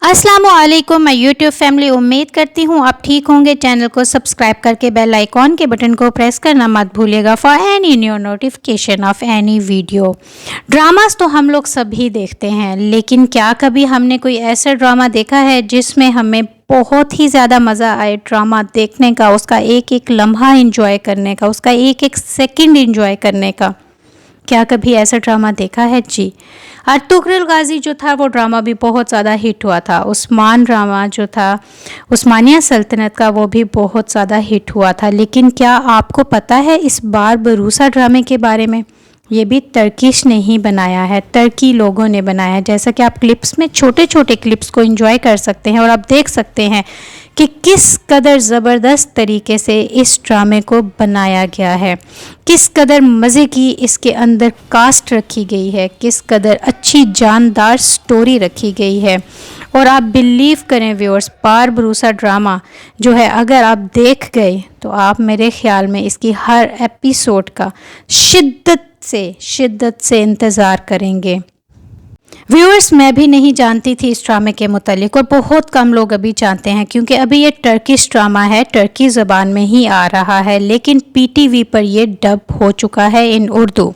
अस्सलामुअलैकुम मैं YouTube family उम्मीद करती हूँ आप ठीक होंगे। चैनल को सब्सक्राइब करके बेल आइकॉन के बटन को प्रेस करना मत भूलिएगा for any new notification of any video. Dramas तो हम लोग सभी देखते हैं, लेकिन क्या कभी हमने कोई ऐसा ड्रामा देखा है जिसमें हमें बहुत ही ज़्यादा मज़ा आए ड्रामा देखने का, उसका एक एक लम्हा इंजॉय करने का, उसका एक एक सेकंड इंजॉय करने का? क्या कभी ऐसा ड्रामा देखा है? जी, अर्तुगरुल गाजी जो था वो ड्रामा भी बहुत ज़्यादा हिट हुआ था। उस्मान ड्रामा जो था उस्मानिया सल्तनत का, वो भी बहुत ज़्यादा हिट हुआ था। लेकिन क्या आपको पता है इस बारबरूसा ड्रामे के बारे में? ये भी टर्किश ने ही बनाया है, टर्की लोगों ने बनाया है। जैसा कि आप क्लिप्स में छोटे छोटे क्लिप्स को एंजॉय कर सकते हैं और आप देख सकते हैं कि किस कदर ज़बरदस्त तरीके से इस ड्रामे को बनाया गया है, किस कदर मज़े की इसके अंदर कास्ट रखी गई है, किस कदर अच्छी जानदार स्टोरी रखी गई है। और आप बिलीव करें व्यूअर्स, बारबरूसा ड्रामा जो है अगर आप देख गए तो आप मेरे ख़्याल में इसकी हर एपिसोड का शिद्दत से इंतज़ार करेंगे। व्यूअर्स, मैं भी नहीं जानती थी इस ड्रामे के मुतालिक और बहुत कम लोग अभी जानते हैं, क्योंकि अभी ये टर्किश ड्रामा है, टर्की ज़बान में ही आ रहा है, लेकिन पीटीवी पर ये डब हो चुका है इन उर्दू।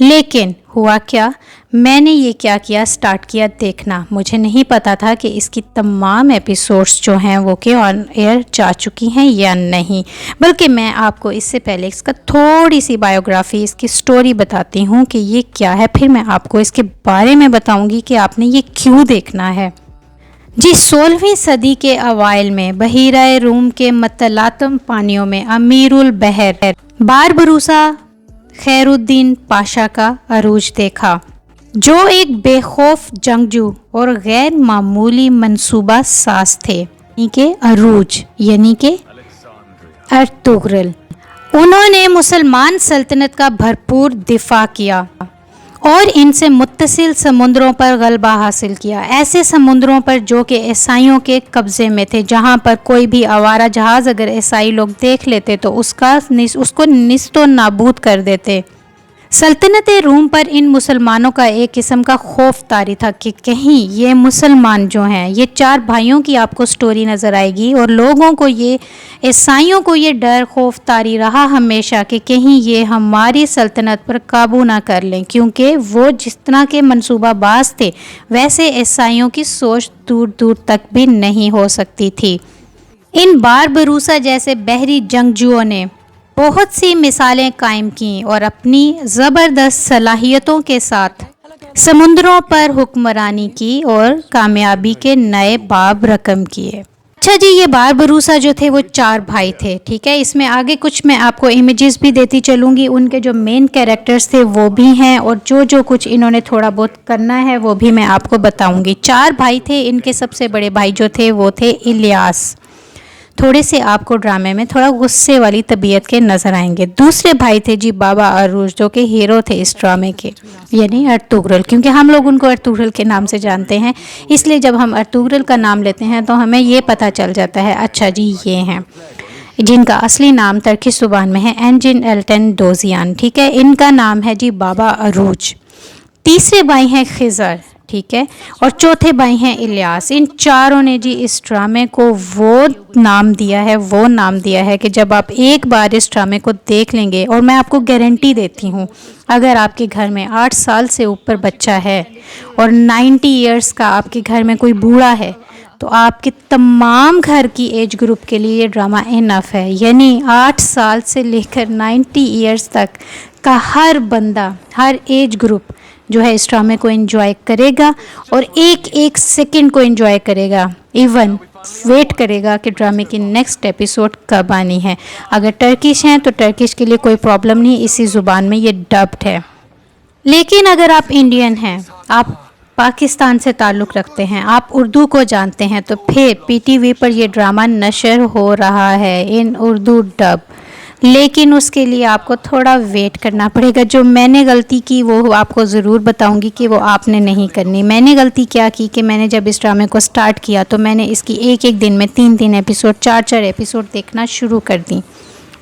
लेकिन हुआ क्या, मैंने ये क्या किया, स्टार्ट किया देखना। मुझे नहीं पता था कि इसकी तमाम एपिसोड्स जो हैं वो कि ऑन एयर जा चुकी हैं या नहीं, बल्कि मैं आपको इससे पहले इसका थोड़ी सी बायोग्राफी, इसकी स्टोरी बताती हूँ कि ये क्या है, फिर मैं आपको इसके बारे में बताऊँगी कि आपने ये क्यों देखना है। जी, 16वीं सदी के अवाइल में बहीरा रूम के मतलातम पानियों में अमीरुल बहर बारबरूसा खैरुद्दीन पाशा का अरूज देखा, जो एक बेखौफ जंगजू और गैर मामूली मंसूबा साज थे। यानी के अरूज यानी के अर्तुगरुल। उन्होंने मुसलमान सल्तनत का भरपूर दिफा किया और इनसे मुत्तसिल समुद्रों पर गलबा हासिल किया, ऐसे समुद्रों पर जो कि ईसाइयों के कब्ज़े में थे, जहां पर कोई भी आवारा जहाज़ अगर ईसाई लोग देख लेते तो उसको निस्तो नाबूद कर देते। सल्तनत रूम पर इन मुसलमानों का एक किस्म का खौफ तारी था कि कहीं ये मुसलमान जो हैं, ये चार भाइयों की आपको स्टोरी नज़र आएगी और लोगों को ये ईसाइयों को ये डर खौफ तारी रहा हमेशा कि कहीं ये हमारी सल्तनत पर काबू ना कर लें, क्योंकि वो जिस तरह के मंसूबाबाज थे वैसे ईसाइयों की सोच दूर दूर तक भी नहीं हो सकती थी। इन बारबरूसा जैसे बहरी जंगजुओं ने बहुत सी मिसालें कायम की और अपनी ज़बरदस्त सलाहियतों के साथ समुद्रों पर हुक्मरानी की और कामयाबी के नए बाब रकम किए। अच्छा जी, ये बारबरूसा जो थे वो चार भाई थे, ठीक है। इसमें आगे कुछ मैं आपको इमेजेस भी देती चलूँगी, उनके जो मेन कैरेक्टर्स थे वो भी हैं और जो कुछ इन्होंने थोड़ा बहुत करना है वो भी मैं आपको बताऊँगी। चार भाई थे, इनके सबसे बड़े भाई जो थे वो थे इलियास। थोड़े से आपको ड्रामे में थोड़ा गुस्से वाली तबीयत के नज़र आएंगे। दूसरे भाई थे जी बाबा अरूज, जो कि हीरो थे इस ड्रामे के, यानी अर्तुगरुल, क्योंकि हम लोग उनको अर्तुगरुल के नाम से जानते हैं, इसलिए जब हम अर्तुगरुल का नाम लेते हैं तो हमें ये पता चल जाता है अच्छा जी ये हैं, जिनका असली नाम टर्किश ज़ुबान में है एंजिन एल्टन डोजियान, ठीक है। इनका नाम है जी बाबा अरूज। तीसरे भाई हैं खिज़र, ठीक है, और चौथे भाई हैं इलियास। इन चारों ने जी इस ड्रामे को वो नाम दिया है कि जब आप एक बार इस ड्रामे को देख लेंगे, और मैं आपको गारंटी देती हूँ अगर आपके घर में 8 साल से ऊपर बच्चा है और 90 इयर्स का आपके घर में कोई बूढ़ा है तो आपके तमाम घर की एज ग्रुप के लिए ये ड्रामा इनफ है। यानी 8 साल से लेकर 90 इयर्स तक का हर बंदा, हर एज ग्रुप जो है इस ड्रामे को एंजॉय करेगा और एक एक सेकंड को एंजॉय करेगा, इवन वेट करेगा कि ड्रामे की नेक्स्ट एपिसोड कब आनी है। अगर टर्किश हैं तो टर्किश के लिए कोई प्रॉब्लम नहीं, इसी ज़ुबान में ये डब्ड है। लेकिन अगर आप इंडियन हैं, आप पाकिस्तान से ताल्लुक़ रखते हैं, आप उर्दू को जानते हैं, तो फिर पीटीवी पर यह ड्रामा नशर हो रहा है इन उर्दू डब, लेकिन उसके लिए आपको थोड़ा वेट करना पड़ेगा। जो मैंने गलती की वो आपको ज़रूर बताऊंगी कि वो आपने नहीं करनी। मैंने गलती क्या की कि मैंने जब इस ड्रामे को स्टार्ट किया तो मैंने इसकी एक दिन में 3 एपिसोड, 4 एपिसोड देखना शुरू कर दी।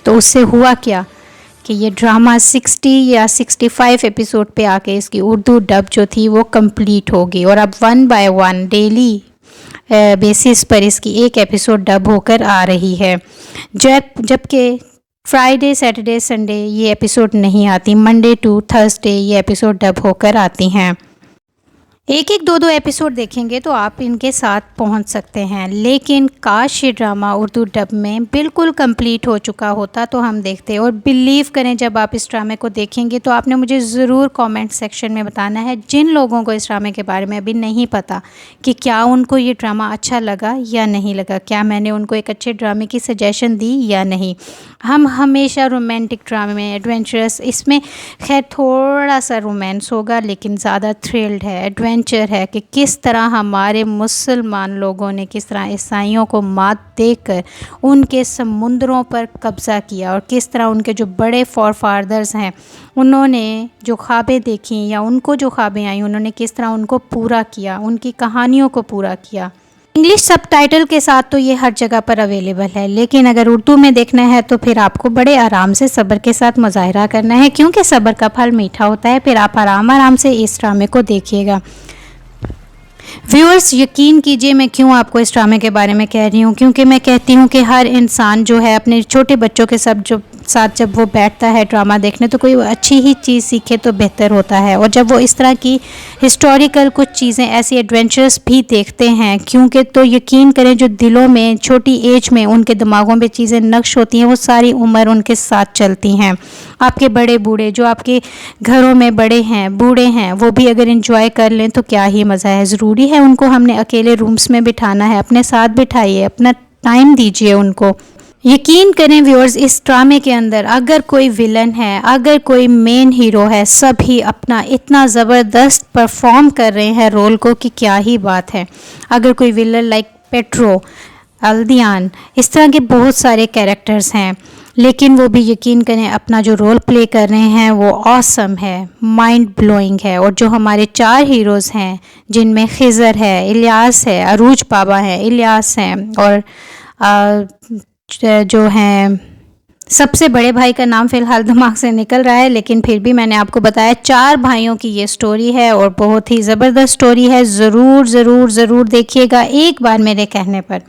तो उससे हुआ क्या कि ये ड्रामा 60 या 65 एपिसोड पे आके इसकी उर्दू डब जो थी वो कंप्लीट होगी और अब 1 बाय 1 डेली बेसिस पर इसकी एक एपिसोड डब होकर आ रही है, जबकि फ्राइडे, सैटरडे, संडे ये एपिसोड नहीं आती। मंडे टू थर्सडे ये एपिसोड डब होकर आती हैं। एक एक दो एपिसोड देखेंगे तो आप इनके साथ पहुंच सकते हैं, लेकिन काश ये ड्रामा उर्दू डब में बिल्कुल कंप्लीट हो चुका होता तो हम देखते। और बिलीव करें, जब आप इस ड्रामे को देखेंगे तो आपने मुझे ज़रूर कमेंट सेक्शन में बताना है, जिन लोगों को इस ड्रामे के बारे में अभी नहीं पता, कि क्या उनको ये ड्रामा अच्छा लगा या नहीं लगा, क्या मैंने उनको एक अच्छे ड्रामे की सजेशन दी या नहीं। हम हमेशा रोमांटिक ड्रामे, एडवेंचरस, इसमें खैर थोड़ा सा रोमांस होगा लेकिन ज़्यादा थ्रिल्ड है, एडवेंचर है कि किस तरह हमारे मुसलमान लोगों ने किस तरह ईसाइयों को मात देकर उनके समुंदरों पर कब्ज़ा किया, और किस तरह उनके जो बड़े फॉरफादर्स हैं उन्होंने जो ख्वाबें देखी या उनको जो ख्वाबें आई उन्होंने किस तरह उनको पूरा किया, उनकी कहानियों को पूरा किया। इंग्लिश सबटाइटल के साथ तो ये हर जगह पर अवेलेबल है, लेकिन अगर उर्दू में देखना है तो फिर आपको बड़े आराम से सब्र के साथ मुज़ाहिरा करना है, क्योंकि सब्र का फल मीठा होता है। फिर आप आराम से इस ड्रामे को देखिएगा। व्यूअर्स, यकीन कीजिए मैं क्यों आपको इस ड्रामे के बारे में कह रही हूँ, क्योंकि मैं कहती हूँ कि हर इंसान जो है अपने छोटे बच्चों के साथ जब वो बैठता है ड्रामा देखने तो कोई अच्छी ही चीज़ सीखे तो बेहतर होता है। और जब वो इस तरह की हिस्टोरिकल कुछ चीज़ें ऐसी एडवेंचरस भी देखते हैं, क्योंकि तो यकीन करें जो दिलों में छोटी एज में उनके दिमागों में चीज़ें नक्श होती हैं वो सारी उम्र उनके साथ चलती हैं। आपके बड़े बूढ़े जो आपके घरों में बड़े हैं, बूढ़े हैं, वो भी अगर एंजॉय कर लें तो क्या ही मज़ा है। ज़रूरी है उनको हमने अकेले रूम्स में बिठाना है, अपने साथ बिठाइए, अपना टाइम दीजिए उनको। यकीन करें व्यूअर्स, इस ड्रामे के अंदर अगर कोई विलन है, अगर कोई मेन हीरो है, सभी अपना इतना ज़बरदस्त परफॉर्म कर रहे हैं रोल को कि क्या ही बात है। अगर कोई विलन लाइक पेट्रो, अल्दियान, इस तरह के बहुत सारे कैरेक्टर्स हैं, लेकिन वो भी यकीन करें अपना जो रोल प्ले कर रहे हैं वो ऑसम है, माइंड ब्लोइंग है। और जो हमारे 4 हीरोज़ हैं जिनमें खिज़र है, इलियास है, अरूज बाबा है, इलियास हैं, और जो हैं सबसे बड़े भाई का नाम फ़िलहाल दिमाग से निकल रहा है, लेकिन फिर भी मैंने आपको बताया 4 भाइयों की ये स्टोरी है और बहुत ही ज़बरदस्त स्टोरी है। ज़रूर देखिएगा एक बार मेरे कहने पर,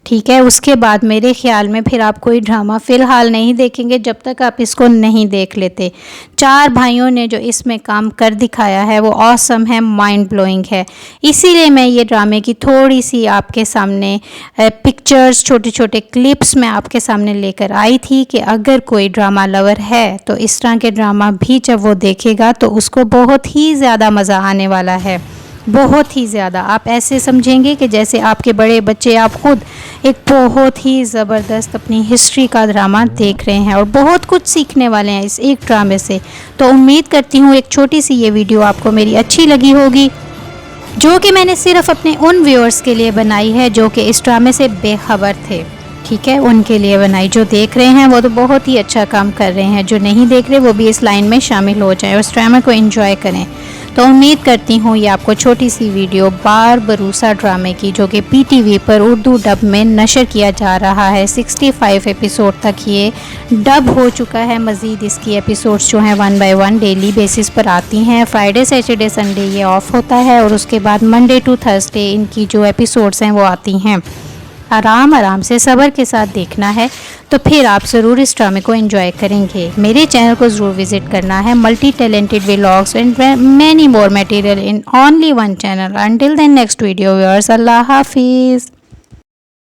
ठीक है। उसके बाद मेरे ख़्याल में फिर आप कोई ड्रामा फ़िलहाल नहीं देखेंगे जब तक आप इसको नहीं देख लेते। 4 भाइयों ने जो इसमें काम कर दिखाया है वो ऑसम है, माइंड ब्लोइंग है। इसीलिए मैं ये ड्रामे की थोड़ी सी आपके सामने पिक्चर्स, छोटे छोटे क्लिप्स मैं आपके सामने लेकर आई थी कि अगर कोई ड्रामा लवर है तो इस तरह के ड्रामा भी जब वो देखेगा तो उसको बहुत ही ज़्यादा मज़ा आने वाला है, बहुत ही ज़्यादा। आप ऐसे समझेंगे कि जैसे आपके बड़े बच्चे, आप खुद एक बहुत ही ज़बरदस्त अपनी हिस्ट्री का ड्रामा देख रहे हैं और बहुत कुछ सीखने वाले हैं इस एक ड्रामे से। तो उम्मीद करती हूँ एक छोटी सी ये वीडियो आपको मेरी अच्छी लगी होगी, जो कि मैंने सिर्फ अपने उन व्यूअर्स के लिए बनाई है जो कि इस ड्रामे से बेखबर थे, ठीक है, उनके लिए बनाई। जो देख रहे हैं वो तो बहुत ही अच्छा काम कर रहे हैं, जो नहीं देख रहे वो भी इस लाइन में शामिल हो जाएं और इस ड्रामे को एंजॉय करें। तो उम्मीद करती हूँ ये आपको छोटी सी वीडियो बारबरूसा ड्रामे की, जो कि पीटीवी पर उर्दू डब में नशर किया जा रहा है, 65 एपिसोड तक ये डब हो चुका है। मज़ीद इसकी एपिसोड्स जो हैं 1 बाय 1 डेली बेसिस पर आती हैं। फ्राइडे, सैटरडे, संडे ये ऑफ होता है और उसके बाद मंडे टू थर्सडे इनकी जो एपिसोड्स हैं वो आती हैं। आराम से सब्र के साथ देखना है तो फिर आप ज़रूर इस ड्रामे को एंजॉय करेंगे। मेरे चैनल को ज़रूर विज़िट करना है। Multi talented vlogs and many more material in only 1 channel. Until then next video viewers, अल्लाह हाफिज़।